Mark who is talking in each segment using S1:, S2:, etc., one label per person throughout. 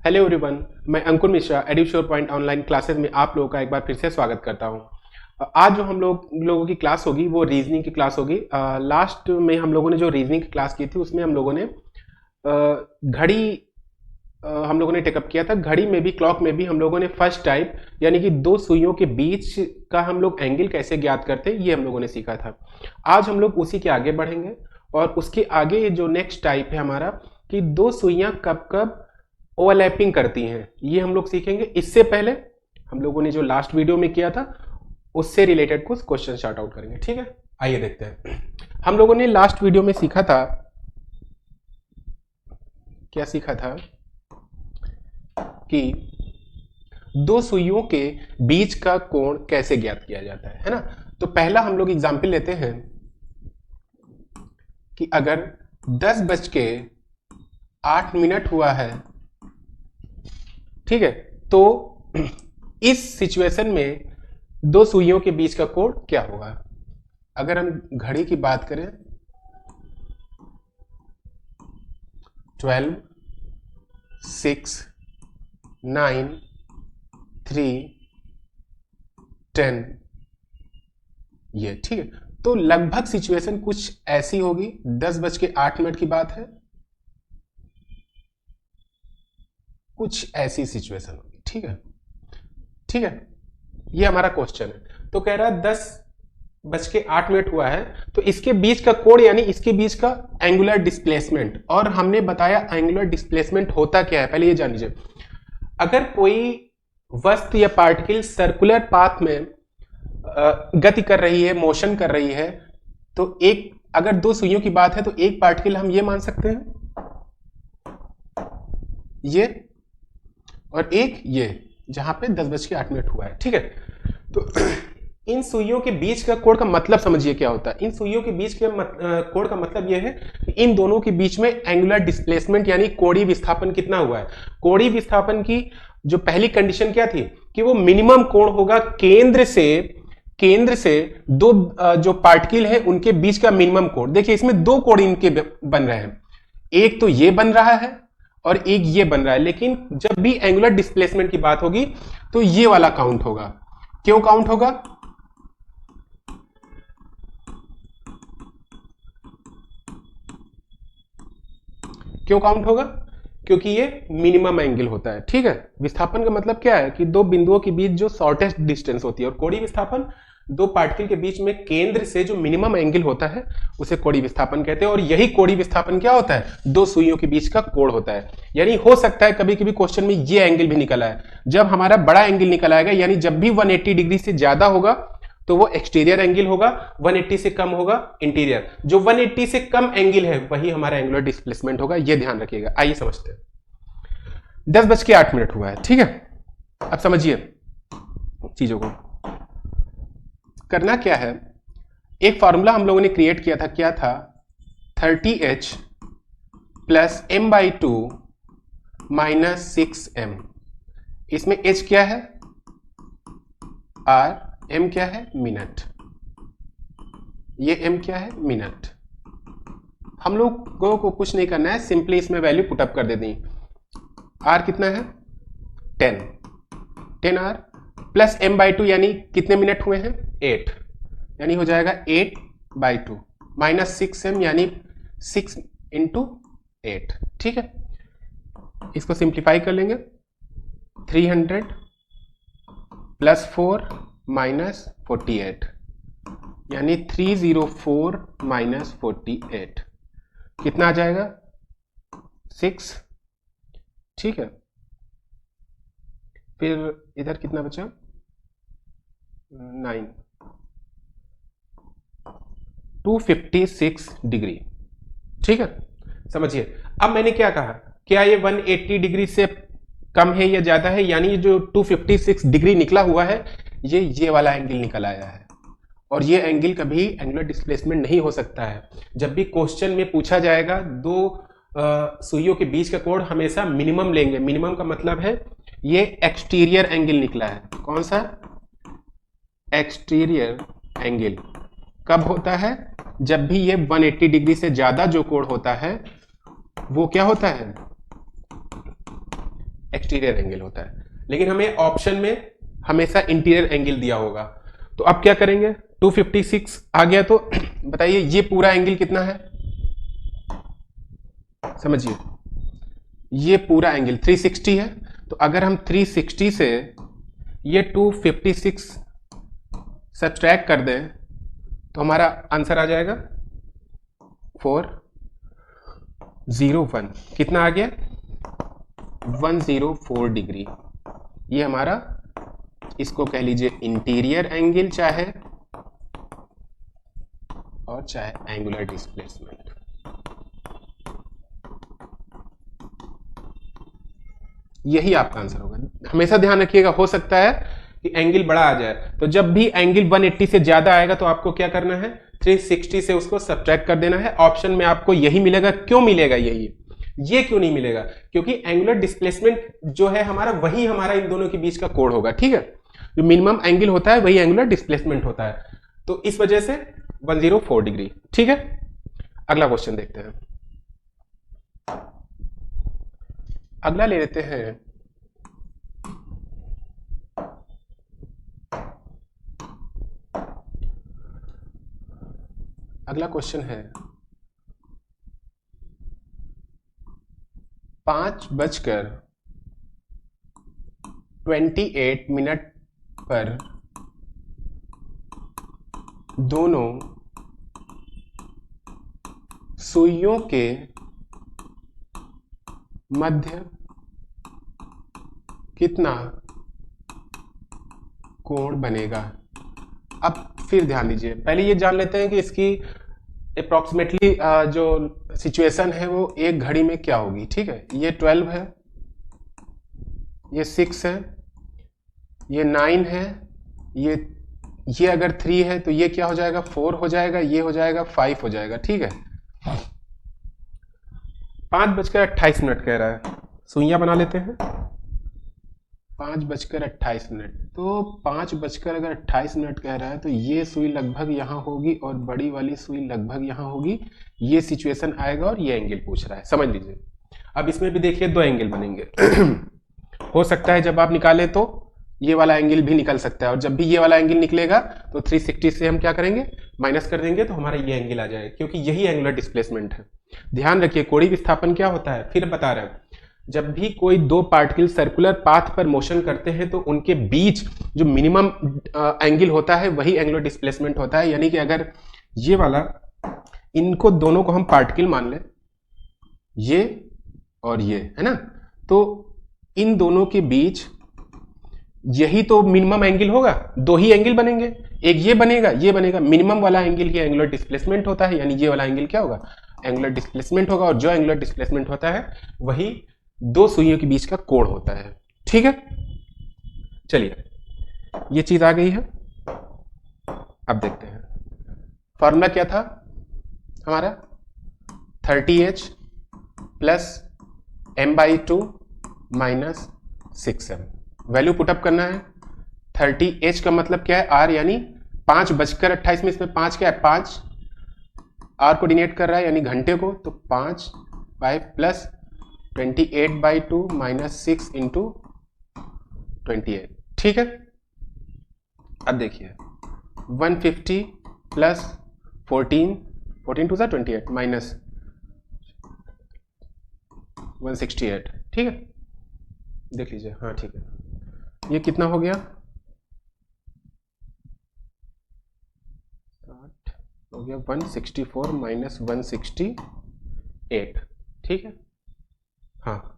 S1: Hello everyone, मैं अंकुर Mishra एड्यूश्योर point online classes में आप लोगों का एक बार फिर से स्वागत करता हूं। आज जो हम लोगों की क्लास होगी वो रीजनिंग की क्लास होगी। लास्ट में हम लोगों ने जो रीजनिंग की क्लास की थी उसमें हम लोगों ने घड़ी हम लोगों ने टेकअप किया था। घड़ी में भी क्लॉक में भी हम लोगों ने फर्स्ट टाइप यानी कि दो सुइयों के बीच का हम लोग एंगल कैसे ज्ञात करते हैं ये हम लोगों ने सीखा था। आज हम लोग उसी के आगे बढ़ेंगे और उसके आगे जो नेक्स्ट टाइप है हमारा कि दो सुइयां कब कब ओवरलैपिंग करती हैं ये हम लोग सीखेंगे। इससे पहले हम लोगों ने जो लास्ट वीडियो में किया था उससे रिलेटेड कुछ क्वेश्चन शार्ट आउट करेंगे। ठीक है, आइए देखते हैं। हम लोगों ने लास्ट वीडियो में सीखा था, क्या सीखा था कि दो सुइयों के बीच का कोण कैसे ज्ञात किया जाता है ना। तो पहला हम लोग एग्जाम्पल लेते हैं कि अगर 10:08 हुआ है, ठीक है, तो इस सिचुएशन में दो सुइयों के बीच का कोण क्या होगा। अगर हम घड़ी की बात करें 12, 6, 9, 3, 10 ये, ठीक है, तो लगभग सिचुएशन कुछ ऐसी होगी। 10:08 की बात है, कुछ ऐसी सिचुएशन होगी। ठीक है, ठीक है, ये हमारा क्वेश्चन है। तो कह रहा है 10:08 हुआ है तो इसके बीच का कोण यानी इसके बीच का एंगुलर डिस्प्लेसमेंट, और हमने बताया एंगुलर डिस्प्लेसमेंट होता क्या है पहले ये जान लीजिए। अगर कोई वस्तु या पार्टिकल सर्कुलर पाथ में गति कर रही है, मोशन कर रही है, तो एक अगर दो सुइयों की बात है तो एक पार्टिकल हम ये मान सकते हैं ये, और एक ये जहां पे 10:08 हुआ है। ठीक है, तो इन सुइयों के बीच का कोण का मतलब समझिए क्या होता है। इन सुइयों के बीच के कोण का मतलब यह है कि इन दोनों के बीच में एंगुलर डिस्प्लेसमेंट यानी कोणीय विस्थापन कितना हुआ है। कोणीय विस्थापन की जो पहली कंडीशन क्या थी कि वो मिनिमम कोण होगा केंद्र से दो जो पार्टिकल है उनके बीच का मिनिमम कोण। देखिए इसमें दो कोण इनके बन रहे हैं, एक तो ये बन रहा है और एक ये बन रहा है, लेकिन जब भी एंगुलर डिस्प्लेसमेंट की बात होगी तो ये वाला काउंट होगा। क्यों काउंट होगा? क्यों काउंट होगा? क्योंकि ये मिनिमम एंगल होता है। ठीक है, विस्थापन का मतलब क्या है कि दो बिंदुओं के बीच जो शॉर्टेस्ट डिस्टेंस होती है, और कोणीय विस्थापन दो पार्टिकल के बीच में केंद्र से जो मिनिमम एंगल होता है उसे कोणीय विस्थापन कहते हैं। और यही कोणीय विस्थापन क्या होता है? दो सुइयों के बीच का कोण होता है। यानी हो सकता है कभी कभी क्वेश्चन में ये एंगल भी निकल आए। जब हमारा बड़ा एंगल निकल आएगा यानी जब भी 180 डिग्री से ज्यादा होगा तो वो एक्सटीरियर एंगल होगा, 180 से कम होगा इंटीरियर। जो 180 से कम एंगल है वही हमारा एंगुलर डिस्प्लेसमेंट होगा, ये ध्यान रखिएगा। आइए समझते हैं। 10:08 हुआ है, ठीक है। अब समझिए चीजों को। करना क्या है, एक फॉर्मूला हम लोगों ने क्रिएट किया था, क्या था? 30h plus m/2 minus 6m। इसमें h क्या है? r, m क्या है? मिनट। ये m क्या है? मिनट। हम लोगों को कुछ नहीं करना है, सिंपली इसमें वैल्यू पुटअप कर देनी। r कितना है? 10r प्लस m/2 यानी कितने मिनट हुए हैं? 8, यानी हो जाएगा 8/2 माइनस 6m यानी 6 इंटू 8। ठीक है, इसको सिंप्लीफाई कर लेंगे। 300 प्लस 4 माइनस 48 यानी 304 माइनस 48 कितना आ जाएगा? 6। ठीक है, फिर इधर कितना बचा? 9, 256 डिग्री। ठीक है, समझिए। अब मैंने क्या कहा, क्या ये 180 डिग्री से कम है या ज्यादा है? यानी जो 256 डिग्री निकला हुआ है ये वाला एंगल निकल आया है, और ये एंगल कभी एंगुलर डिस्प्लेसमेंट नहीं हो सकता है। जब भी क्वेश्चन में पूछा जाएगा दो सुइयों के बीच का कोण हमेशा मिनिमम लेंगे। मिनिमम का मतलब है ये एक्सटीरियर एंगल निकला है। कौन सा? एक्सटीरियर एंगल कब होता है? जब भी ये 180 डिग्री से ज्यादा जो कोण होता है वो क्या होता है? एक्सटीरियर एंगल होता है, लेकिन हमें ऑप्शन में हमेशा इंटीरियर एंगल दिया होगा। तो अब क्या करेंगे, 256 आ गया तो बताइए ये पूरा एंगल कितना है, समझिए ये पूरा एंगल 360 है। तो अगर हम 360 से ये 256 सब्ट्रैक्ट कर दें तो हमारा आंसर आ जाएगा 401। कितना आ गया, 104 डिग्री। ये हमारा, इसको कह लीजिए इंटीरियर एंगल चाहे और चाहे एंगुलर डिस्प्लेसमेंट। यही आपका आंसर होगा। हमेशा ध्यान रखिएगा, हो सकता है कि एंगल बड़ा आ जाए, तो जब भी एंगल 180 से ज्यादा आएगा तो आपको क्या करना है, 360 से उसको सब्ट्रैक्ट कर देना है। ऑप्शन में आपको यही मिलेगा। क्यों मिलेगा यही, ये क्यों नहीं मिलेगा, क्योंकि एंगुलर डिस्प्लेसमेंट जो है हमारा, वही हमारा इन दोनों के बीच का कोण होगा। ठीक है, जो मिनिमम एंगल होता है वही एंगुलर डिस्प्लेसमेंट होता है, तो इस वजह से 104 डिग्री। ठीक है, अगला क्वेश्चन देखते हैं। अगला ले लेते हैं, अगला क्वेश्चन है 5:28 पर दोनों सुइयों के मध्य कितना कोण बनेगा। अब फिर ध्यान दीजिए, पहले ये जान लेते हैं कि इसकी अप्रोक्सीमेटली जो सिचुएशन है वो एक घड़ी में क्या होगी। ठीक है, ये 12 है, ये 6 है, ये 9 है, ये अगर 3 है तो ये क्या हो जाएगा, 4 हो जाएगा, ये हो जाएगा 5 हो जाएगा। ठीक है, 5:28 कह रहा है, सुइयां बना लेते हैं। 5:28, तो 5:28 कह रहा है, तो ये सुई लगभग यहां होगी और बड़ी वाली सुई लगभग यहां होगी। ये सिचुएशन आएगा और ये एंगल पूछ रहा है, समझ लीजिए। अब इसमें भी देखिए 2 एंगल बनेंगे। हो सकता है जब आप निकालें तो ये वाला एंगल भी निकल सकता है, और जब भी ये वाला एंगल निकलेगा तो 360 से हम क्या करेंगे, माइनस कर देंगे, तो हमारा ये एंगल आ जाएगा, क्योंकि यही एंगुलर डिस्प्लेसमेंट है। ध्यान रखिए, कोणीय विस्थापन क्या होता है, फिर बता रहे हैं, जब भी कोई दो पार्टिकल सर्कुलर पाथ पर मोशन करते हैं तो उनके बीच जो मिनिमम एंगल होता है वही एंगुलर डिस्प्लेसमेंट होता है। यानी कि अगर ये वाला, इनको दोनों को हम पार्टिकल मान लें, ये और ये है ना, तो इन दोनों के बीच यही तो मिनिमम एंगल होगा। 2 ही एंगल बनेंगे, एक ये बनेगा, ये बनेगा, मिनिमम वाला एंगल ही एंगुलर डिस्प्लेसमेंट होता है। यानी ये वाला एंगल क्या होगा, एंगुलर डिस्प्लेसमेंट होगा, और जो एंगुलर डिस्प्लेसमेंट होता है वही 2 सुइयों के बीच का कोण होता है। ठीक है, चलिए ये चीज आ गई है। अब देखते हैं फॉर्मूला क्या था हमारा, 30H plus m/2 minus 6m। Value put up करना है। 30H का मतलब क्या है, R, यानी 5:28 में इसमें 5 क्या है, 5 R कोऑर्डिनेट कर रहा है यानी घंटे को, तो 5 प्लस 28/2 माइनस 6 इंटू 28। ठीक है, अब देखिए 150 प्लस 14 टू 28 माइनस 168। ठीक है, देख लीजिए, हाँ ठीक है, ये कितना हो गया, हो गया 164 माइनस 168। ठीक है, हाँ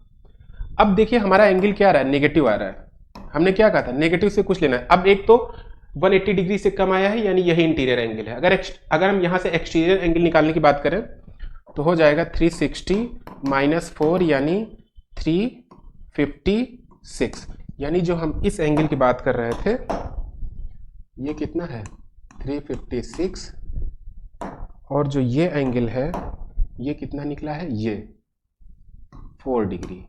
S1: अब देखिए हमारा एंगल क्या आ रहा है, नेगेटिव आ रहा है। हमने क्या कहा था, नेगेटिव से कुछ लेना है। अब एक तो 180 डिग्री से कम आया है, यानी यही इंटीरियर एंगल है। अगर हम यहां से एक्सटीरियर एंगल निकालने की बात करें तो हो जाएगा 360 माइनस 4 यानी 356। यानी जो हम इस एंगल की बात कर रहे थे ये कितना है, 356, और जो ये एंगल है ये कितना निकला है, ये 4 डिग्री।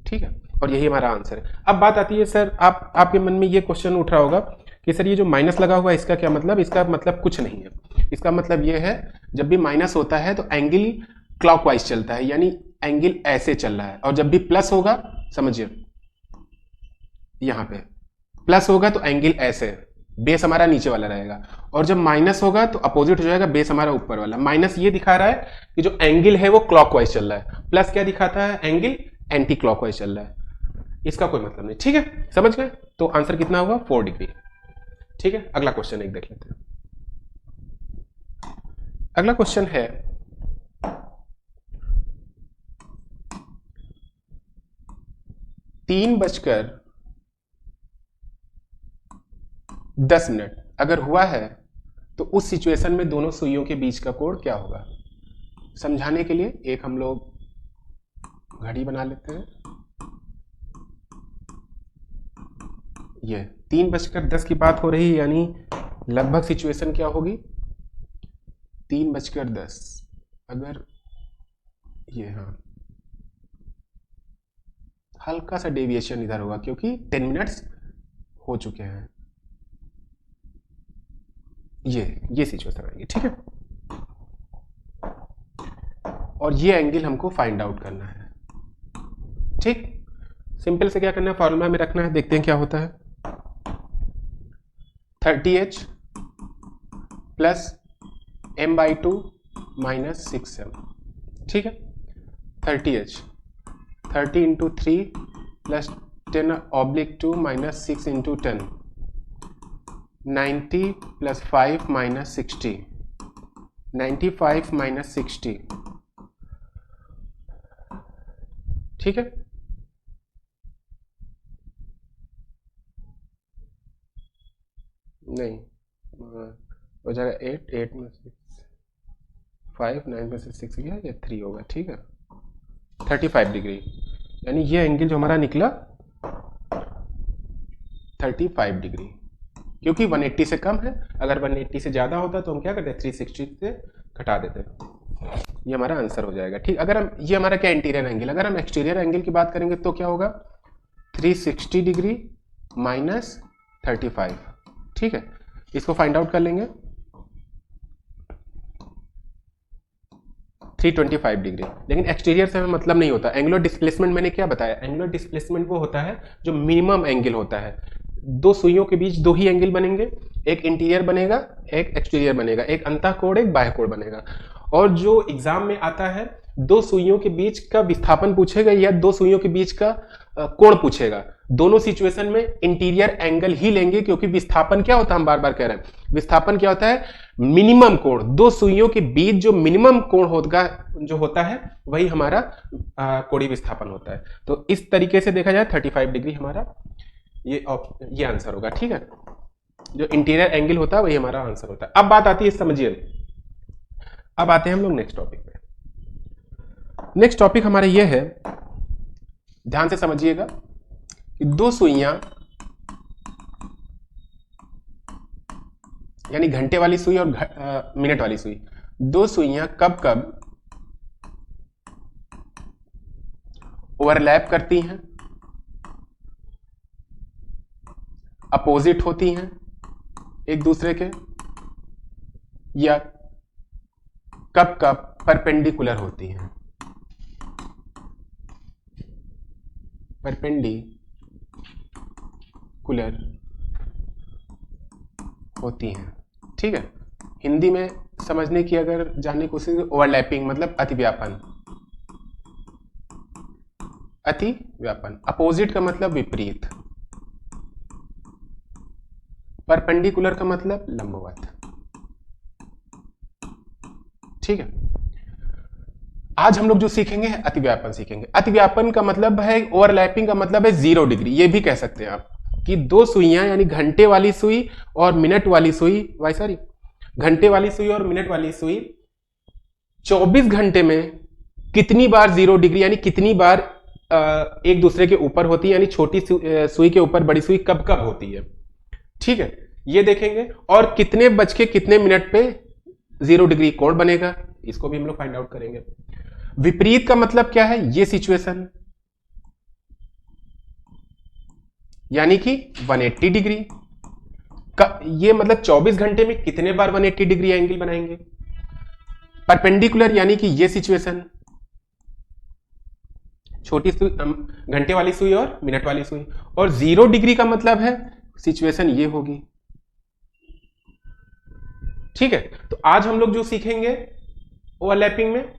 S1: ठीक है, और यही हमारा आंसर है। अब बात आती है सर, आपके मन में ये क्वेश्चन उठ रहा होगा कि सर ये जो माइनस लगा हुआ है इसका क्या मतलब, इसका मतलब कुछ नहीं है। इसका मतलब ये है, जब भी माइनस होता है तो एंगल क्लॉकवाइज चलता है, यानी एंगल ऐसे चल रहा है, और जब भी प्लस होगा, समझिए यहां पे प्लस होगा तो एंगल ऐसे, बेस हमारा नीचे वाला रहेगा, और जब माइनस होगा तो अपोजिट हो जाएगा, बेस हमारा ऊपर वाला। माइनस ये दिखा रहा है कि जो एंगल है वो क्लॉकवाइज चल रहा है, प्लस क्या दिखाता है, एंगल एंटी क्लॉकवाइज चल रहा है। इसका कोई मतलब नहीं, ठीक है, समझ गए? तो आंसर कितना हुआ, 4 डिग्री। ठीक है, अगला क्वेश्चन एक देख लेते हैं। अगला क्वेश्चन है, तीन बजकर 10 मिनट अगर हुआ है तो उस सिचुएशन में दोनों सुइयों के बीच का कोण क्या होगा? समझाने के लिए एक हम लोग घड़ी बना लेते हैं। ये 3:10 की बात हो रही है, यानी लगभग सिचुएशन क्या होगी, 3:10, अगर ये, हाँ, हल्का सा डेविएशन इधर होगा क्योंकि 10 मिनट्स हो चुके हैं। ये सिचुएशन आएगी, ठीक है। और ये एंगल हमको फाइंड आउट करना है, ठीक। सिंपल से क्या करना है, फॉर्मूला में रखना है, देखते हैं क्या होता है। 30h plus m/2 minus 6m, ठीक है। 30h 30 into 3 plus 10/2 minus 6 into 10, 90 plus 5 minus 60, 95 minus 60, ठीक है। नहीं, हो जाएगा 8 में 6, 5, 9 में से 6 गया, ये 3 होगा, ठीक है। 35 डिग्री, यानी ये एंगल जो हमारा निकला 35 डिग्री, क्योंकि 180 से कम है। अगर 180 से ज़्यादा होता तो हम क्या करते, 360 से घटा देते, ये हमारा आंसर हो जाएगा, ठीक। अगर हम, ये हमारा क्या इंटीरियर एंगल, अगर हम एक्सटीरियर एंगल की बात करेंगे तो क्या होगा, 360 डिग्री माइनस 35, ठीक है। इसको फाइंड आउट कर लेंगे, 325 डिग्री। लेकिन एक्सटीरियर से हमें मतलब नहीं होता। एंगुलर डिस्प्लेसमेंट मैंने क्या बताया, एंगुलर डिस्प्लेसमेंट वो होता है जो मिनिमम एंगल होता है। दो सुइयों के बीच दो ही एंगल बनेंगे, एक इंटीरियर बनेगा, एक एक्सटीरियर बनेगा, एक अंतःकोण, एक बाह्य कोण बनेगा। और जो एग्जाम में आता है, दो सुइयों के बीच का विस्थापन पूछेगा या दो सुइयों के बीच का कोण पूछेगा। दोनों सिचुएशन में इंटीरियर एंगल ही लेंगे, क्योंकि विस्थापन क्या होता है, हम बार बार कह रहे हैं, विस्थापन क्या होता है, मिनिमम कोण। दो सुइयों के बीच जो मिनिमम कोण होगा, जो होता है, वही हमारा कोणीय विस्थापन होता है। तो इस तरीके से देखा जाए 35 डिग्री हमारा ये आंसर होगा, ठीक है। जो इंटीरियर एंगल होता है वही हमारा आंसर होता है। अब बात आती है, समझिए, अब आते हैं हम लोग नेक्स्ट टॉपिक पे। नेक्स्ट टॉपिक हमारा ये है, ध्यान से समझिएगा, कि दो सुइयां, यानी घंटे वाली सुई और मिनट वाली सुई, दो सुइयां कब कब ओवरलैप करती हैं, अपोजिट होती हैं एक दूसरे के, या कब कब परपेंडिकुलर होती हैं, परपेंडिकुलर होती हैं, ठीक है। हिंदी में समझने की अगर जानने की कोशिश, ओवरलैपिंग मतलब अतिव्यापन, अतिव्यापन। अपोजिट का मतलब विपरीत, परपेंडिकुलर का मतलब लंबवत, ठीक है। आज हम लोग जो सीखेंगे अतिव्यापन सीखेंगे। अतिव्यापन का मतलब है, ओवरलैपिंग का मतलब है 0 डिग्री। ये भी कह सकते हैं आप कि दो सुइयां, यानी घंटे वाली सुई और मिनट वाली सुई, घंटे वाली सुई और मिनट वाली सुई 24 घंटे में कितनी बार 0 डिग्री, यानी कितनी बार एक दूसरे के ऊपर होती है, यानी छोटी सुई के ऊपर बड़ी सुई कब कब होती है, ठीक है, ये देखेंगे। और कितने बज के कितने मिनट पे 0 डिग्री कोण बनेगा, इसको भी हम लोग फाइंड आउट करेंगे। विपरीत का मतलब क्या है, ये सिचुएशन, यानी कि 180 डिग्री का, ये मतलब 24 घंटे में कितने बार 180 डिग्री एंगल बनाएंगे। परपेंडिकुलर यानी कि ये सिचुएशन, छोटी सुई, घंटे वाली सुई और मिनट वाली सुई। और 0 डिग्री का मतलब है सिचुएशन ये होगी। ठीक है, तो आज हम लोग जो सीखेंगे ओवरलैपिंग में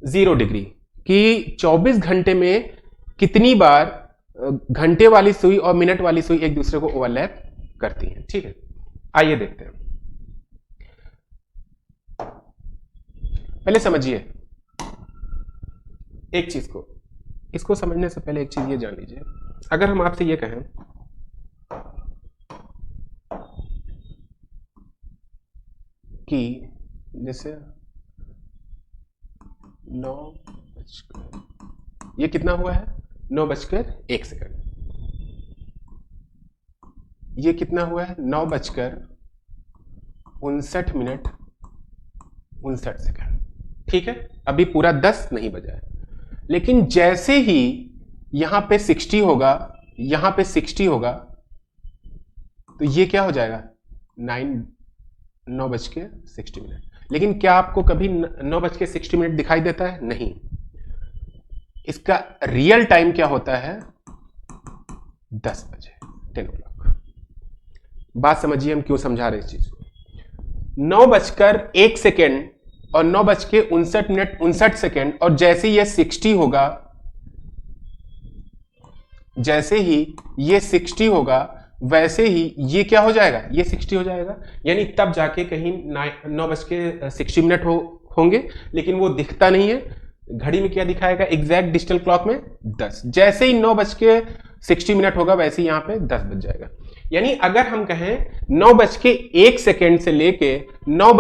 S1: 0 डिग्री कि 24 घंटे में कितनी बार घंटे वाली सुई और मिनट वाली सुई एक दूसरे को ओवरलैप करती हैं। ठीक है, आइए देखते हैं। पहले समझिए एक चीज को, इसको समझने से पहले एक चीज ये जान लीजिए। अगर हम आपसे ये कहें कि जैसे 9 ये कितना हुआ है 9:01। ये कितना हुआ है 9:59 ठीक है, अभी पूरा 10 नहीं बजा है। लेकिन जैसे ही यहां पे 60 होगा, यहां पे 60 होगा, तो ये क्या हो जाएगा 9:60। लेकिन क्या आपको कभी 9:60 दिखाई देता है? नहीं। इसका रियल टाइम क्या होता है 10 बजे, 10 o'clock। बात समझिए हम क्यों समझा रहे इस चीज को। 9:01 और 9:59 और जैसे ये 60 होगा, जैसे ही ये 60 होगा वैसे ही ये क्या हो जाएगा, ये 60 हो जाएगा। यानी तब जाके कहीं 9:60 होंगे, लेकिन वो दिखता नहीं है। घड़ी में क्या दिखाएगा एग्जैक्ट डिजिटल क्लॉक में 10। जैसे ही 9:60 होगा वैसे ही यहां पे 10 बज जाएगा। यानी अगर हम कहें 9:01 से लेके 9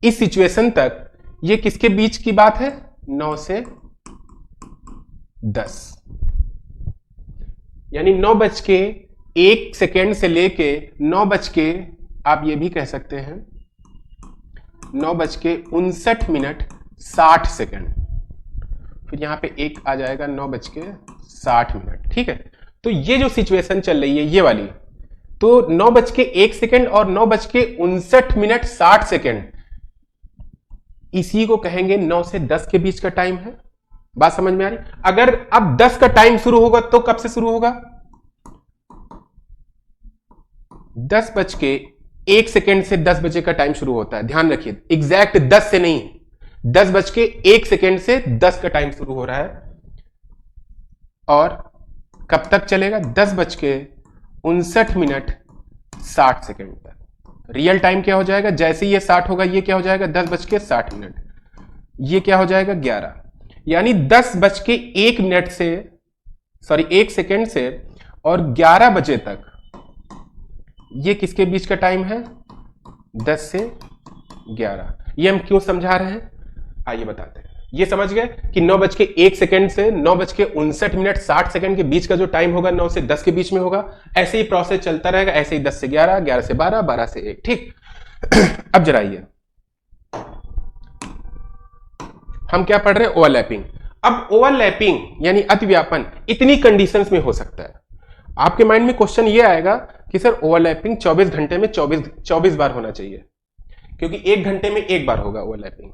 S1: इस सिचुएशन तक, ये किसके बीच की बात है 9 से 10। यानी 9:01 से लेके 9 आप ये भी कह सकते हैं 9:59 फिर यहां पे एक आ जाएगा 9:60। ठीक है, तो ये जो सिचुएशन चल रही है ये वाली, तो 9:01 और 9:59 इसी को कहेंगे 9 से 10 के बीच का टाइम है। बात समझ में आ रही? अगर अब 10 का टाइम शुरू होगा तो कब से शुरू होगा 10:01 से 10 बजे का टाइम शुरू होता है। ध्यान रखिए, एग्जैक्ट 10 से नहीं, 10:01 से 10 का टाइम शुरू हो रहा है और कब तक चलेगा 10:59 तक। रियल टाइम क्या हो जाएगा, जैसे ये 60 होगा ये क्या हो जाएगा 10:60, ये क्या हो जाएगा 11। यानी 10:01 से 1 सेकेंड से और 11 बजे तक ये किसके बीच का टाइम है 10 से 11। ये हम क्यों समझा रहे हैं आइए बताते हैं। ये समझ गए कि 9:01 से 9:59 के बीच का जो टाइम होगा 9 से 10 के बीच में होगा। ऐसे ही प्रोसेस चलता रहेगा, ऐसे ही 10 से 11, 11 से 12, 12 से 1। ठीक अब जरा आइए हम क्या पढ़ रहे हैं ओवरलैपिंग। अब ओवरलैपिंग यानी अतिव्यापन इतनी कंडीशंस में हो सकता है। आपके माइंड में क्वेश्चन ये आएगा कि सर ओवरलैपिंग 24 घंटे में 24 बार होना चाहिए, क्योंकि 1 घंटे में 1 बार होगा ओवरलैपिंग।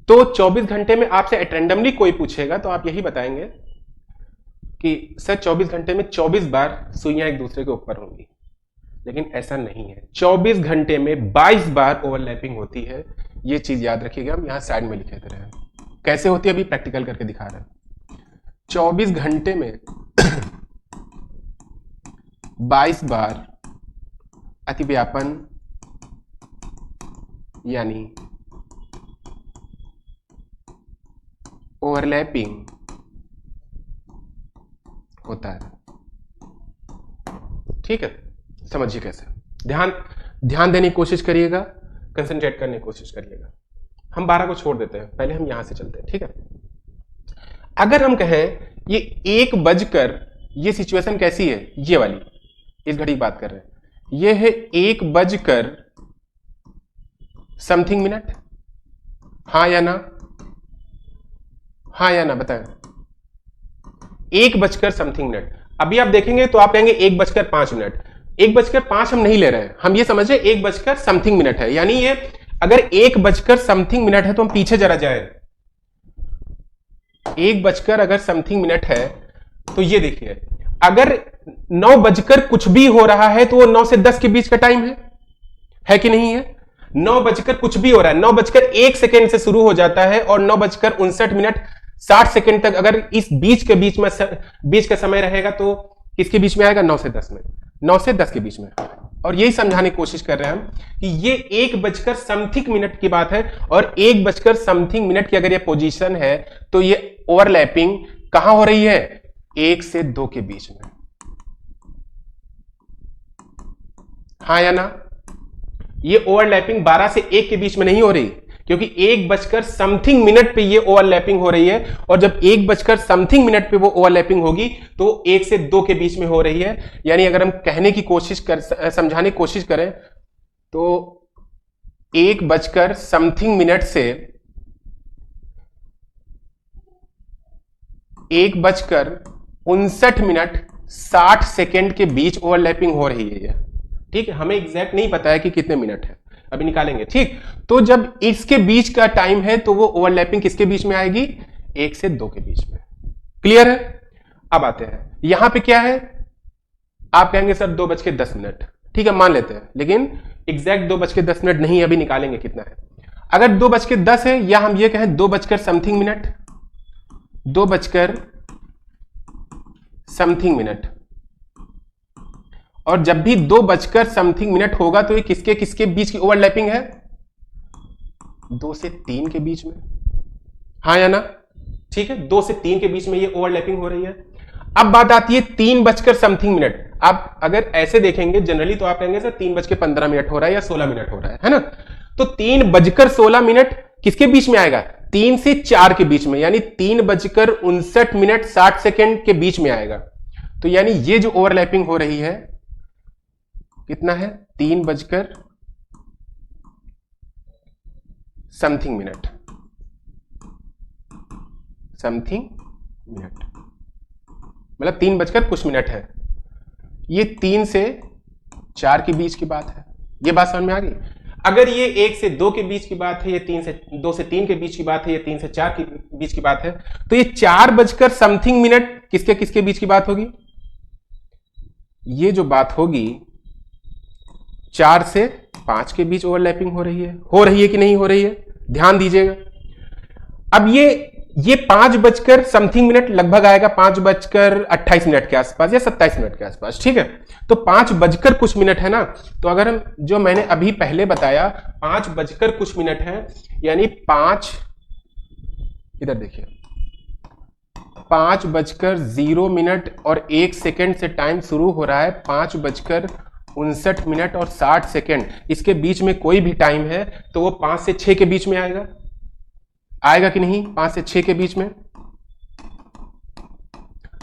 S1: तो 24 घंटे में आपसे रैंडमली कोई पूछेगा तो आप यही बताएंगे कि सर 24 घंटे में 24 बार सुइयां एक दूसरे के ऊपर होंगी, लेकिन ऐसा नहीं है। 24 घंटे में 22 बार ओवरलैपिंग होती है। ये चीज याद रखिएगा, हम यहां साइड में लिखे रहे हैं कैसे होती है, अभी प्रैक्टिकल करके दिखा रहे हैं। 24 घंटे में 22 बार अतिव्यापन यानी ओवरलैपिंग होता है। ठीक है, समझिए कैसे। ध्यान देने की कोशिश करिएगा, कंसंट्रेट करने की कोशिश करिएगा। हम 12 को छोड़ देते हैं, पहले हम यहां से चलते हैं। ठीक है, अगर हम कहें ये 1 बजकर, ये सिचुएशन कैसी है ये वाली, इस घड़ी की बात कर रहे हैं, ये है 1 बजकर समथिंग मिनट। हाँ या ना, हाँ या ना बताएं। 1 बजकर समथिंग मिनट। अभी आप देखेंगे तो आप कहेंगे 1:05। 1:05 हम नहीं ले रहे हैं, हम ये समझे 1 बजकर समथिंग मिनट है। यानी ये अगर 1 बजकर समथिंग मिनट है तो हम पीछे जरा जाए 1 बजकर अगर समथिंग मिनट है तो ये देखिए, अगर 9 बजकर कुछ भी हो रहा है तो वो 9 से 10 के बीच का टाइम है कि नहीं है? 9 बजकर कुछ भी हो रहा है, 9 बजकर 1 सेकेंड से शुरू हो जाता है और 9 बजकर 59 मिनट 60 सेकेंड तक अगर इस बीच का समय रहेगा तो किसके बीच में आएगा? 9 से 10 में, 9 से 10 के बीच में। और यही समझाने की कोशिश कर रहे हैं हम कि ये 1 बजकर समथिंग मिनट की बात है और 1 बजकर समथिंग मिनट की अगर ये पोजीशन है तो ये ओवरलैपिंग कहां हो रही है? 1 से 2 के बीच में। हाँ या ना? ये ओवरलैपिंग 12 से 1 के बीच में नहीं हो रही, क्योंकि 1 बजकर समथिंग मिनट पे ये ओवरलैपिंग हो रही है और जब 1 बजकर समथिंग मिनट पे वो ओवरलैपिंग होगी तो 1 से 2 के बीच में हो रही है। यानी अगर हम कहने की समझाने की कोशिश करें तो 1 बजकर समथिंग मिनट से 1 बजकर 59 मिनट 60 सेकेंड के बीच ओवरलैपिंग हो रही है। ठीक है, हमें एग्जैक्ट नहीं पता है कि कितने मिनट है, अभी निकालेंगे। ठीक, तो जब इसके बीच का टाइम है तो वो ओवरलैपिंग किसके बीच में आएगी? 1 से 2 के बीच में। क्लियर है? अब आते हैं यहां पे क्या है? आप कहेंगे सर 2:10। ठीक है, मान लेते हैं, लेकिन एग्जैक्ट 2:10 नहीं, अभी निकालेंगे कितना है। अगर 2:10 है या हम ये कहें 2 बजकर समथिंग मिनट, 2 बजकर समथिंग मिनट, और जब भी 2 बजकर समथिंग मिनट होगा तो ये किसके किसके बीच की ओवरलैपिंग है? 2 से 3 के बीच में। हाँ या ना? ठीक है, 2 से 3 के बीच में ये ओवरलैपिंग हो रही है। अब बात आती है 3 बजकर समथिंग मिनट। आप अगर ऐसे देखेंगे जनरली तो आप कहेंगे सर 3:15 हो रहा है या 16 मिनट हो रहा है ना? तो 3:16 किसके बीच में आएगा? 3 से 4 के बीच में, यानी 3:59 60 सेकेंड के बीच में आएगा। तो यानी ये जो ओवरलैपिंग हो रही है कितना है? 3 बजकर समथिंग मिनट, मतलब 3 बजकर कुछ मिनट है। ये 3 से 4 के बीच की बात है। ये बात समझ में आ गई? अगर ये 1 से 2 के बीच की बात है, ये 2 से 3 के बीच की बात है, ये 3 से 4 के बीच की बात है, तो ये 4 बजकर समथिंग मिनट किसके किसके बीच की बात होगी? ये जो बात होगी 4 से 5 के बीच ओवरलैपिंग हो रही है कि नहीं हो रही है? ध्यान दीजिएगा। अब ये 5 बजकर समथिंग मिनट लगभग आएगा 5:28 के आसपास या 27 मिनट के आसपास। ठीक है, तो 5 बजकर कुछ मिनट है ना, तो अगर हम जो मैंने अभी पहले बताया 5 बजकर कुछ मिनट है, यानी 5, इधर देखिए, 5:0 और 1 सेकेंड से टाइम शुरू हो रहा है। 5:59 और 60 सेकेंड, इसके बीच में कोई भी टाइम है तो वो 5 से 6 के बीच में आएगा कि नहीं? 5 से 6 के बीच में।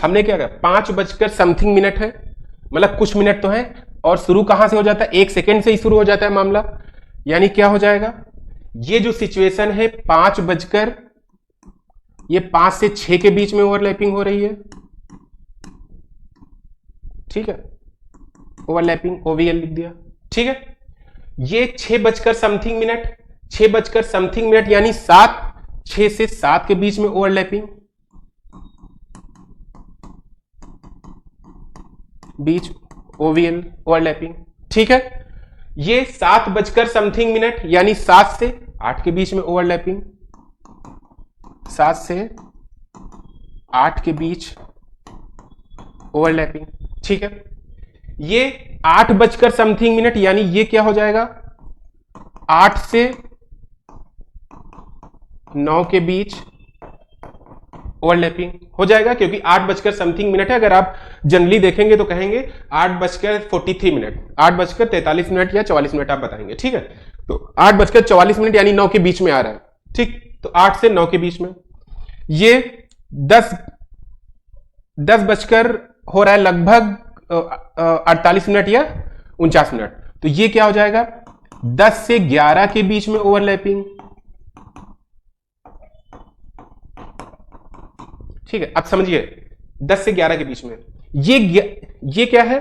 S1: हमने क्या कहा? 5 बजकर समथिंग मिनट है, मतलब कुछ मिनट तो है, और शुरू कहां से हो जाता है? 1 सेकेंड से ही शुरू हो जाता है मामला। यानी क्या हो जाएगा? ये जो सिचुएशन है 5 बजकर, ये 5 से 6 के बीच में ओवरलैपिंग हो रही है। ठीक है, ओवरलैपिंग ओवीएल लिख दिया। ठीक है, ये 6 बजकर समथिंग मिनट, 6 बजकर समथिंग मिनट यानी 6 से 7 के बीच में ओवरलैपिंग, बीच ओवीएल ओवरलैपिंग। ठीक है, ये 7 बजकर समथिंग मिनट यानी 7 से 8 के बीच में ओवरलैपिंग, 7 से 8 के बीच ओवरलैपिंग। ठीक है, ये 8 बजकर समथिंग मिनट यानी ये क्या हो जाएगा? 8 से 9 के बीच ओवरलैपिंग हो जाएगा, क्योंकि 8 बजकर समथिंग मिनट है। अगर आप जनरली देखेंगे तो कहेंगे 8:43, 8:43 या 44 मिनट आप बताएंगे। ठीक है, तो 8:44 यानी 9 के बीच में आ रहा है। ठीक, तो 8 से 9 के बीच में। ये 10 बजकर हो रहा है लगभग 48 मिनट या 49 मिनट, तो ये क्या हो जाएगा? 10 से 11 के बीच में ओवरलैपिंग। ठीक है, अब समझिए 10 से 11 के बीच में ये क्या है?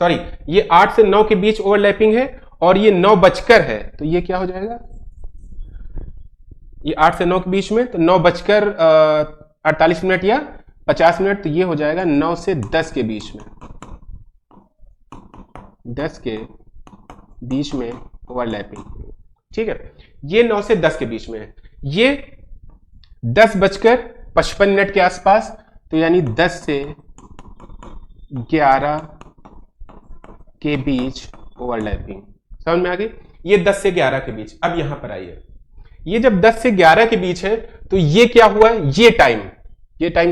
S1: सॉरी, ये 8 से 9 के बीच ओवरलैपिंग है और ये 9 बजकर है, तो ये क्या हो जाएगा? ये 8 से 9 के बीच में, तो 9:48 या 50 मिनट, तो ये हो जाएगा 9 से 10 के बीच में, 10 के बीच में ओवरलैपिंग। ठीक है, ये 9 से 10 के बीच में है, ये 10:55 के आसपास, तो यानी 10 से 11 के बीच ओवरलैपिंग। समझ में आ गई? ये 10 से 11 के बीच। अब यहां पर आइए, ये जब 10 से 11 के बीच है तो ये क्या हुआ? ये टाइम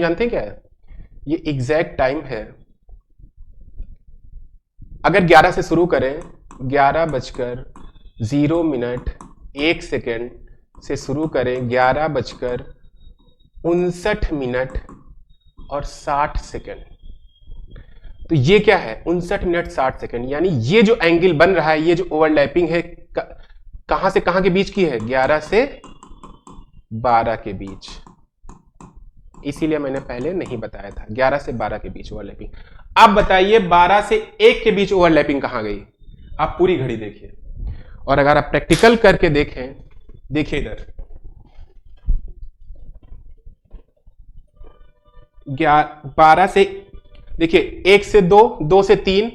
S1: जानते हैं क्या है? ये एग्जैक्ट टाइम है। अगर 11 से शुरू करें, 11:0:01 से शुरू करें, 11:59 और 60 सेकेंड, तो ये क्या है? 59 मिनट 60 सेकेंड। यानी ये जो एंगल बन रहा है, ये जो ओवरलैपिंग है, कहां से कहां के बीच की है? 11 से 12 के बीच। इसीलिए मैंने पहले नहीं बताया था, 11 से 12 के बीच ओवरलैपिंग। अब बताइए 12 से 1 के बीच ओवरलैपिंग कहां गई? आप पूरी घड़ी देखिए, और अगर आप प्रैक्टिकल करके देखें, देखिए इधर 12 से, देखिए 1 से 2, 2 से 3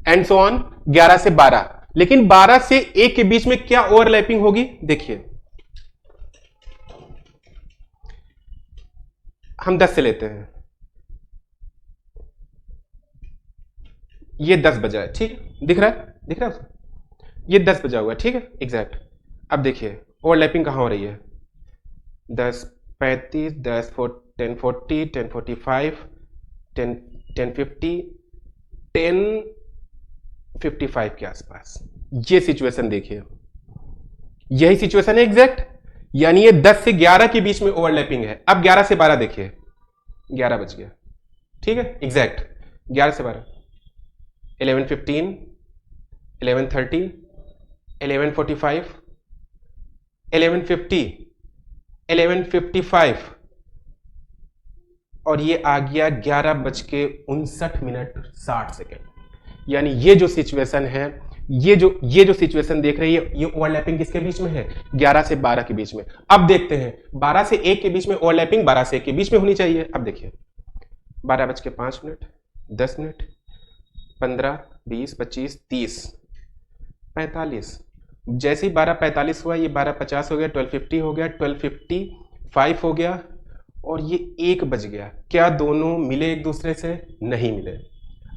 S1: एंड सो ऑन, 11 से 12। लेकिन 12 से 1 के बीच में क्या ओवरलैपिंग होगी? देखिए हम 10 से लेते हैं, ये 10 बजा है, ठीक है, दिख रहा है? ये 10 बजा हुआ है, ठीक है, एग्जैक्ट। अब देखिए ओवरलैपिंग कहां हो रही है? 10:35, 10:40, 10:45, 10:50, 10:55 के आसपास। ये सिचुएशन देखिए, यही सिचुएशन है एग्जैक्ट। यानी ये 10 से 11 के बीच में ओवरलैपिंग है। अब 11 से 12 देखिए, 11 बज गया, ठीक है, एग्जैक्ट 11 से 12, 11:15, 11:30, 11:45, 11:50, 11:55, और ये आ गया 11:59:60। यानी ये जो सिचुएशन है, ये जो सिचुएशन देख रही है, ये ओवरलैपिंग किसके बीच में है? 11 से 12 के बीच में। अब देखते हैं 12 से 1 के बीच में ओवरलैपिंग 12 से 1 के बीच में होनी चाहिए। अब देखिए 12:05, 10 मिनट, 15, 20, 25, 30, 45। जैसे ही 12:45 हुआ, ये 12:50 हो गया, 12:50 हो गया, 12:55 हो गया, और ये 1 बज गया। क्या दोनों मिले एक दूसरे से? नहीं मिले।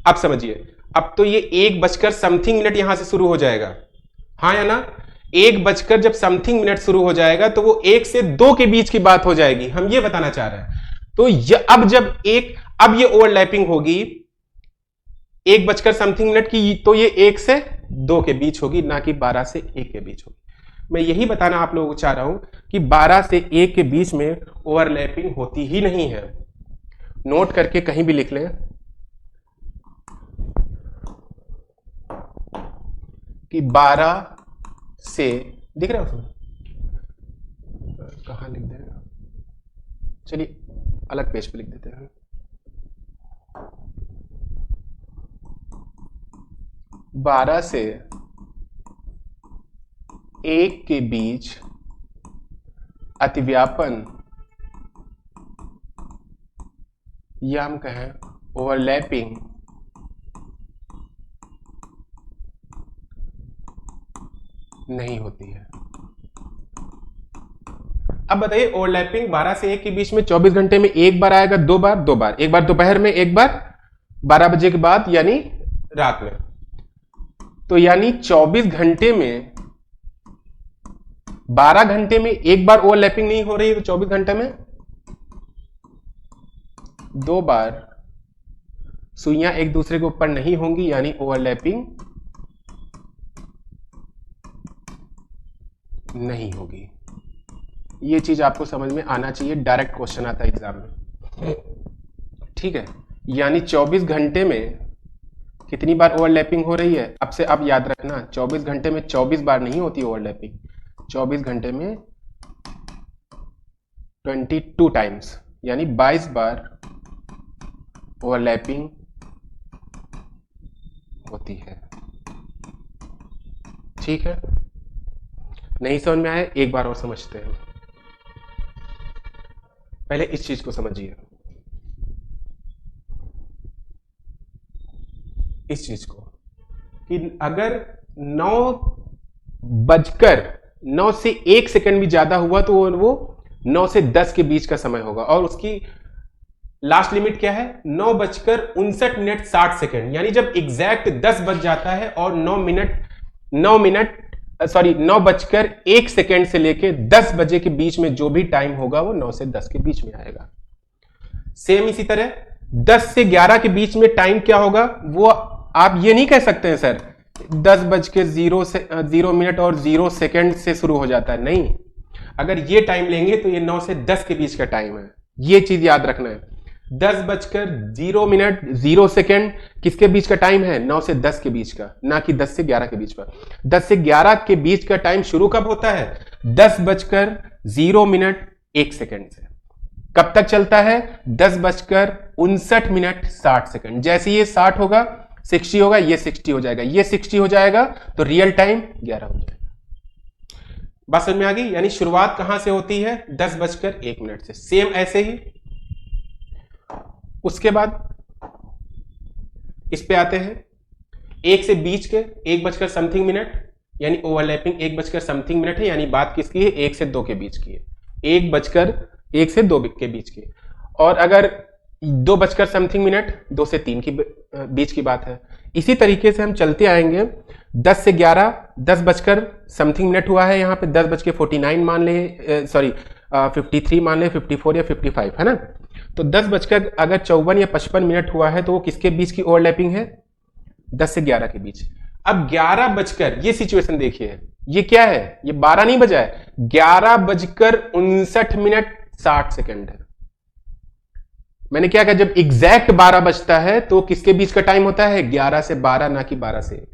S1: अब समझिए, अब तो ये 1 बजकर समथिंग मिनट यहां से शुरू हो जाएगा, हाँ या ना? 1 बजकर जब समथिंग मिनट शुरू हो जाएगा तो वो 1 से 2 के बीच की बात हो जाएगी, हम ये बताना चाह रहे हैं। तो अब ये ओवरलैपिंग होगी 1 बजकर समथिंग मिनट की, तो ये 1 से 2 के बीच होगी, ना कि 12 से 1 के बीच होगी। मैं यही बताना आप लोगों को चाह रहा हूं कि 12 से 1 के बीच में ओवरलैपिंग होती ही नहीं है। नोट करके कहीं भी लिख लें कि 12 से, दिख रहा है उसमें? कहां लिख दें? चलिए अलग पेज पे लिख देते हैं। 12 से 1 के बीच अतिव्यापन, या हम कहें ओवरलैपिंग, नहीं होती है। अब बताइए ओवरलैपिंग 12 से 1 के बीच में 24 घंटे में एक बार आएगा, दो बार, एक बार दोपहर में, एक बार 12 बजे के बाद, यानी रात में। तो यानी 24 घंटे में 12 घंटे में एक बार ओवरलैपिंग नहीं हो रही है, तो 24 घंटे में 2 बार सुइयां एक दूसरे के ऊपर नहीं होंगी, यानी ओवरलैपिंग नहीं होगी। ये चीज आपको समझ में आना चाहिए, डायरेक्ट क्वेश्चन आता है एग्जाम में, ठीक है। यानी 24 घंटे में कितनी बार ओवरलैपिंग हो रही है? अब से आप याद रखना, 24 घंटे में 24 बार नहीं होती ओवरलैपिंग, 24 घंटे में 22 टाइम्स, यानी 22 बार ओवरलैपिंग होती है, ठीक है। नहीं समझ में आया? एक बार और समझते हैं। पहले इस चीज को समझिए, इस चीज को कि अगर 9:09 से 1 सेकंड भी ज्यादा हुआ तो वो 9 से 10 के बीच का समय होगा, और उसकी लास्ट लिमिट क्या है? 9:59 यानी जब एग्जैक्ट 10 बज जाता है और 9:01 से लेके 10 बजे के बीच में जो भी टाइम होगा वो 9 से 10 के बीच में आएगा। सेम इसी तरह 10 से 11 के बीच में टाइम क्या होगा, वो आप ये नहीं कह सकते हैं सर 10:0 और 0 सेकंड से शुरू हो जाता है, नहीं। अगर ये टाइम लेंगे तो ये 9 से 10 के बीच का टाइम है, ये चीज याद रखना है। 10:0 किसके बीच का टाइम है? 9 से 10 के बीच का, ना कि 10 से 11 के बीच का। 10 से 11 के बीच का टाइम शुरू कब होता है? 10:0 से। कब तक चलता है? 10:59 जैसे ये 60 होगा, 60 होगा, ये 60 हो जाएगा, ये 60 हो जाएगा, तो रियल टाइम 11 हो जाएगा। बात समझ में आ गई? यानी शुरुआत कहां से होती है? 10:01 से। सेम ऐसे ही उसके बाद इस पे आते हैं 1 से बीच के 1:समथिंग, यानी ओवरलैपिंग 1:समथिंग है, यानी बात किसकी है? 1 से 2 के बीच की है, 1 से 2 के बीच की। और अगर 2:समथिंग 2 से 3 की बीच की बात है। इसी तरीके से हम चलते आएंगे 10 से 11, 10:समथिंग हुआ है, यहां पे 10:49 मान ले, सॉरी 53 मान ले, 54 या 55 है ना। तो 10:54 या 55 हुआ है तो वो किसके बीच की ओवरलैपिंग है? 10 से 11 के बीच। अब 11 ये सिचुएशन देखिए, ये क्या है? ये 12 नहीं बजा है, 11:59 है। मैंने क्या कहा? जब एग्जैक्ट 12 बजता है तो किसके बीच का टाइम होता है? 11 से 12, ना कि 12 से 1।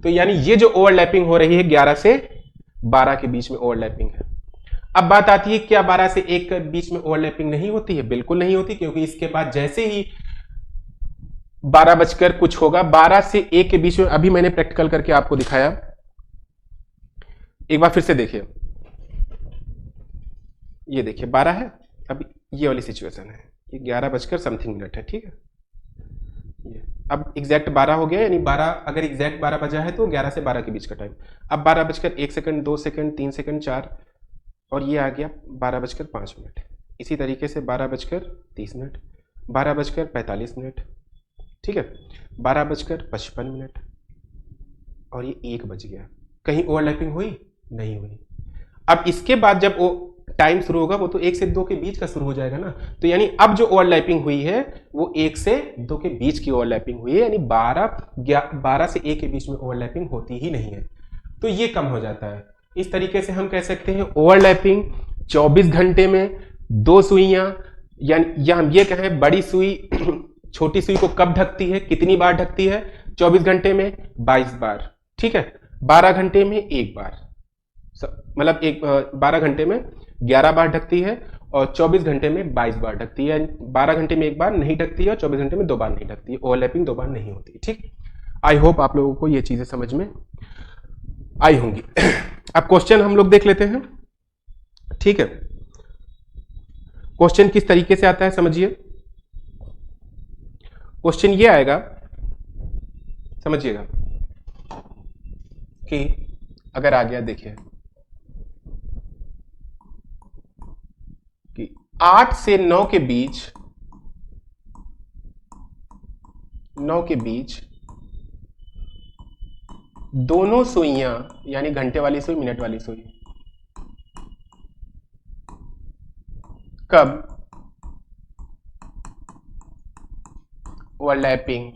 S1: तो यानी ये जो ओवरलैपिंग हो रही है 11 से 12 के बीच में ओवरलैपिंग है। अब बात आती है क्या 12 से 1 के बीच में ओवरलैपिंग नहीं होती है? बिल्कुल नहीं होती, क्योंकि इसके बाद जैसे ही 12 कुछ होगा, 12 से 1 के बीच में, अभी मैंने प्रैक्टिकल करके आपको दिखाया, एक बार फिर से देखिए। ये देखिए 12 है, अब ये वाली सिचुएशन है, ये 11:समथिंग है, ठीक है। ये अब एग्जैक्ट 12 हो गया, यानी 12, अगर एग्जैक्ट 12 बजा है तो 11 से 12 के बीच का टाइम। अब 12:01, 2 सेकंड, 3 सेकंड, 4, और ये आ गया 12:05। इसी तरीके से 12:30, 12:45, ठीक है, 12:55, और ये 1 बज गया। कहीं ओवरलैपिंग हुई? नहीं हुई। अब इसके बाद जब वो टाइम शुरू होगा वो तो 1 से 2 के बीच का शुरू हो जाएगा ना, तो यानी अब जो ओवरलैपिंग हुई है वो 1 से 2 के बीच की ओवरलैपिंग हुई है, यानी 12 से 1 के बीच में ओवरलैपिंग होती ही नहीं है, तो ये कम हो जाता है। इस तरीके से हम कह सकते हैं ओवरलैपिंग 24 घंटे में 2 सुइयां, या हम ये कहें बड़ी सुई छोटी सुई को कब ढकती है, कितनी बार ढकती है? 24 घंटे में 22 बार, ठीक है। 12 घंटे में 1 बार, मतलब 12 घंटे में 11 बार ढकती है, और 24 घंटे में 22 बार ढकती है। 12 घंटे में 1 बार नहीं ढकती है, और 24 घंटे में 2 बार नहीं ढकती है। ओवरलैपिंग 2 बार नहीं होती, ठीक। आई होप आप लोगों को ये चीजें समझ में आई होंगी। अब क्वेश्चन हम लोग देख लेते हैं, ठीक है। क्वेश्चन किस तरीके से आता है समझिए। क्वेश्चन ये आएगा, समझिएगा, कि अगर आ गया, देखिए कि 8 से 9 के बीच, 9 के बीच दोनों सुइयां, यानी घंटे वाली सुई, मिनट वाली सुई, कब ओवरलैपिंग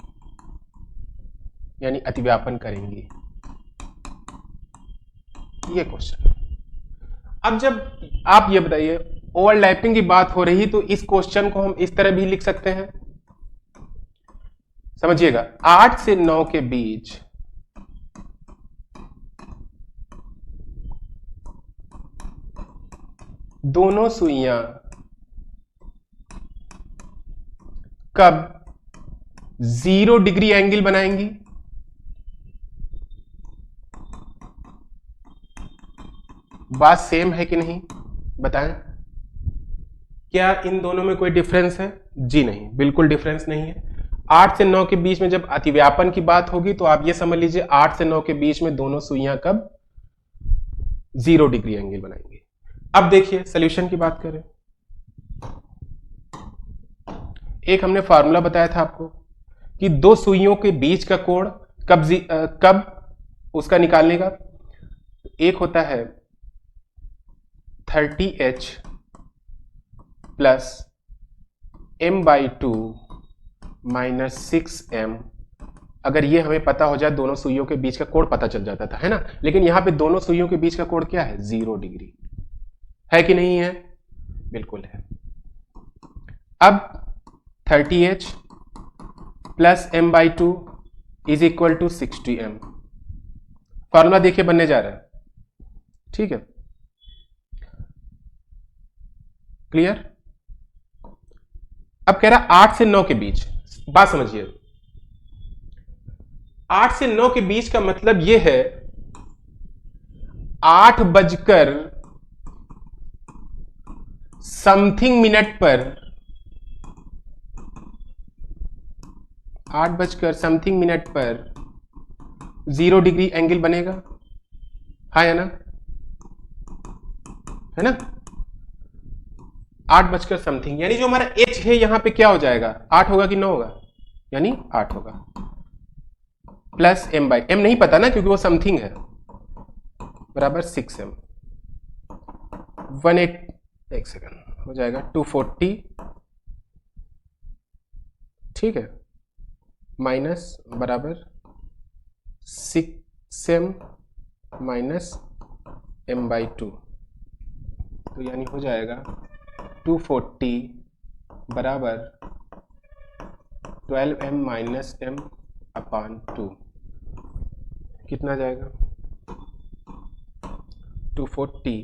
S1: यानी अतिव्यापन करेंगी? ये क्वेश्चन। अब जब आप ये बताइए ओवरलैपिंग की बात हो रही, तो इस क्वेश्चन को हम इस तरह भी लिख सकते हैं, समझिएगा। 8 से 9 के बीच दोनों सुइयां कब 0 डिग्री एंगल बनाएंगी? बात सेम है कि नहीं, बताएं। क्या इन दोनों में कोई डिफरेंस है? जी नहीं, बिल्कुल डिफरेंस नहीं है। 8 से 9 के बीच में जब अतिव्यापन की बात होगी तो आप ये समझ लीजिए 8 से 9 के बीच में दोनों सुइयां कब 0 डिग्री एंगल बनाएंगे। अब देखिए सॉल्यूशन की बात करें। एक हमने फार्मूला बताया था आपको कि दो सुइयों के बीच का कोण कब उसका निकालने का। एक होता है 30h plus m/2 minus 6m। अगर ये हमें पता हो जाए दोनों सुइयों के बीच का कोण पता चल जाता था, है ना। लेकिन यहां पे दोनों सुइयों के बीच का कोण क्या है? 0 डिग्री है कि नहीं है? बिल्कुल है। अब 30h plus m/2 is equal to 60m। Formula देखिए बनने जा रहा है, ठीक है, क्लियर। अब कह रहा 8 से 9 के बीच, बात समझिए। 8 से 9 के बीच का मतलब यह है 8 बजकर समथिंग मिनट पर 8 बजकर समथिंग मिनट पर 0 डिग्री एंगल बनेगा, है ना, है ना। 8 बजकर समथिंग, यानी जो हमारा h है यहां पे क्या हो जाएगा? 8 होगा कि 9 होगा? यानी 8 होगा प्लस m/m नहीं पता ना क्योंकि वो समथिंग है, बराबर 6m। 1 सेकंड हो जाएगा 240, ठीक है, माइनस बराबर 6m माइनस m/2, तो यानी हो जाएगा 240 बराबर 12m माइनस m/2। कितना जाएगा? 240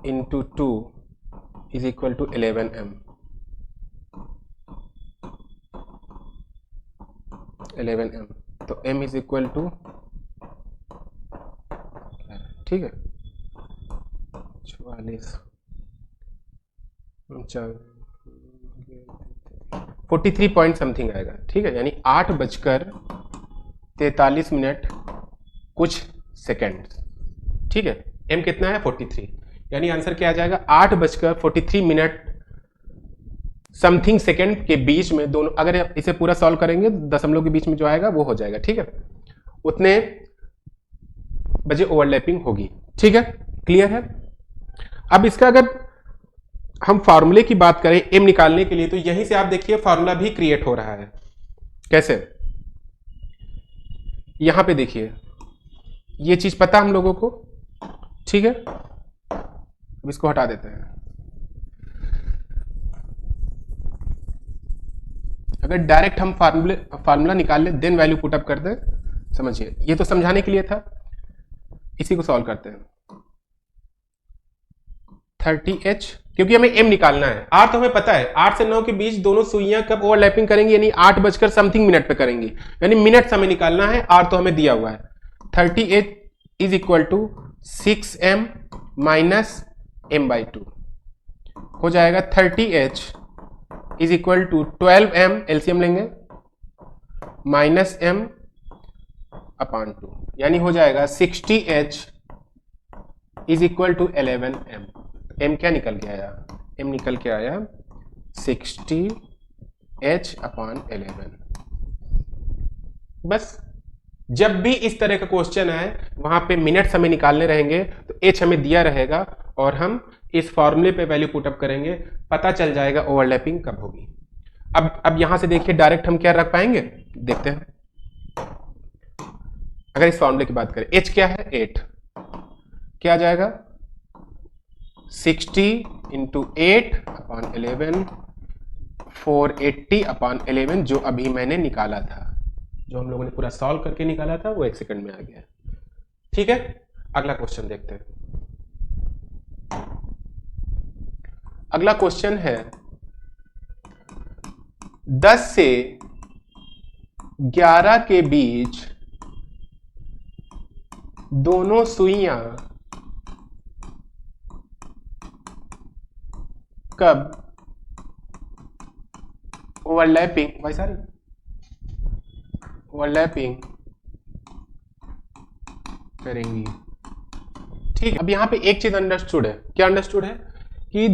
S1: into 2 is equal to 11m। 11m, तो m इज इक्वल टू, ठीक है, 44 43 पॉइंट समथिंग आएगा, ठीक है, यानी 8 बजकर 43 मिनट कुछ सेकेंड, ठीक है। m कितना है? 43, यानी आंसर क्या आ जाएगा? 8 बजकर 43 मिनट समथिंग सेकेंड के बीच में दोनों, अगर इसे पूरा सॉल्व करेंगे दशमलव के बीच में जो आएगा वो हो जाएगा, ठीक है, उतने बजे ओवरलैपिंग होगी, ठीक है, क्लियर है। अब इसका अगर हम फार्मूले की बात करें m निकालने के लिए, तो यहीं से आप देखिए फार्मूला भी क्रिएट हो रहा है। कैसे? यहां पे देखिए, ये चीज पता हम लोगों को, ठीक है। अब इसको हटा देते हैं। अगर डायरेक्ट हम फार्मूला निकाल ले देन वैल्यू पुट अप कर दे, समझिए, ये तो समझाने के लिए था, इसी को सॉल्व करते हैं। 30h, क्योंकि हमें m निकालना है, r तो हमें पता है, 8 से 9 के बीच दोनों सुइयां कब ओवरलैपिंग करेंगी, यानी 8 बजकर समथिंग मिनट पे करेंगी, यानी मिनट्स हमें निकालना है, r तो हमें दिया हुआ है। 30h is equal to 6m minus m/2 हो जाएगा। 30h is equal to 12m, LCM लेंगे, माइनस m/2, यानी हो जाएगा 60h is equal to 11m। m क्या निकल के आया? m निकल के आया 60h/11। बस जब भी इस तरह का क्वेश्चन आए वहां पे मिनट्स हमें निकालने रहेंगे, तो h हमें दिया रहेगा और हम इस फॉर्मूले पे वैल्यू पुटअप करेंगे, पता चल जाएगा ओवरलैपिंग कब होगी। अब यहां से देखिए डायरेक्ट हम क्या रख पाएंगे, देखते हैं। अगर इस फॉर्मूले की बात करें, h क्या है? 8, क्या आ जाएगा? 60 इंटू 8/11, 480/11, जो अभी मैंने निकाला था, जो हम लोगों ने पूरा सॉल्व करके निकाला था, वो 1 सेकंड में आ गया, ठीक है। अगला क्वेश्चन देखते हैं। अगला क्वेश्चन है 10 से 11 के बीच दोनों सुइयां कब ओवरलैपिंग ओवरलैपिंग करेंगी। ठीक है, अब यहाँ पे एक चीज अंडरस्टूड है। क्या अंडरस्टूड है? कि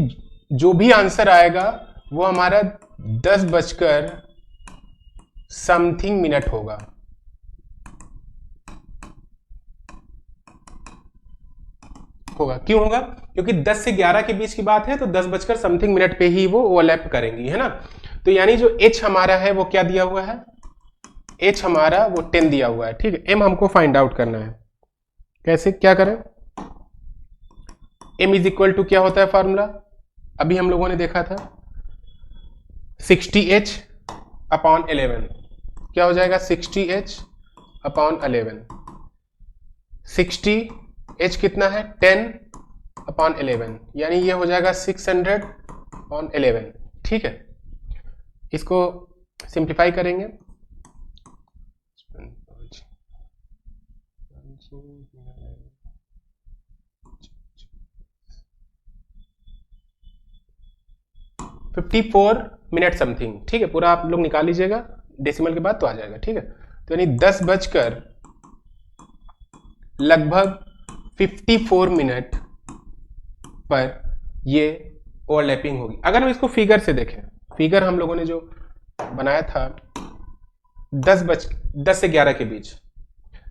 S1: जो भी आंसर आएगा वो हमारा 10:समथिंग होगा। क्यों होगा? क्योंकि 10 से 11 के बीच की बात है, तो 10:समथिंग पे ही वो ओवरलैप करेंगी, है ना। तो यानी जो h हमारा है वो क्या दिया हुआ है? h हमारा वो 10 दिया हुआ है। ठीक है, m हमको फाइंड आउट करना है। कैसे, क्या करें? m इज इक्वल टू क्या होता है फॉर्मूला? अभी हम लोगों ने देखा था 60h/11। क्या हो जाएगा? 60h/11। 60h कितना है? 10/11, यानी ये हो जाएगा 600/11। ठीक है, इसको सिंप्लीफाई करेंगे। $54 समथिंग। ठीक है, पूरा आप लोग निकाल लीजिएगा डेसिमल के बाद तो आ जाएगा। ठीक है, तो यानी 10:54 पर ये ओवरलैपिंग होगी। अगर हम इसको फिगर से देखें, फिगर हम लोगों ने जो बनाया था 10 से 11 के बीच,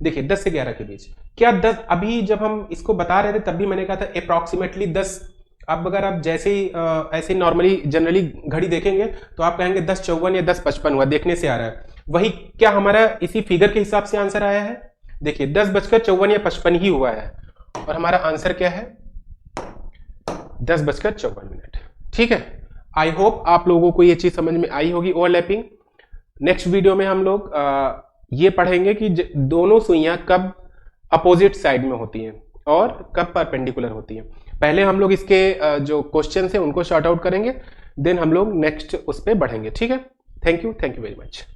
S1: देखिए 10 से 11 के बीच क्या 10, अभी जब हम इसको बता रहे थे तब भी मैंने कहा था अप्रॉक्सीमेटली 10। अब अगर आप जैसे ही ऐसे नॉर्मली जनरली घड़ी देखेंगे तो आप कहेंगे 10:54 या 10:55 हुआ, देखने से आ रहा है। वही क्या हमारा इसी फिगर के हिसाब से आंसर आया है? देखिए 10:54 या 55 ही हुआ है, और हमारा आंसर क्या है? 10:54। ठीक है, आई होप आप लोगों को ये चीज समझ में आई होगी, ओवरलैपिंग। नेक्स्ट वीडियो में हम लोग ये पढ़ेंगे कि दोनों सुइयां कब अपोजिट साइड में होती हैं और कब परपेंडिकुलर होती हैं। पहले हम लोग इसके जो क्वेश्चन है उनको शॉर्ट आउट करेंगे, देन हम लोग नेक्स्ट उस पर बढ़ेंगे। ठीक है, थैंक यू वेरी मच।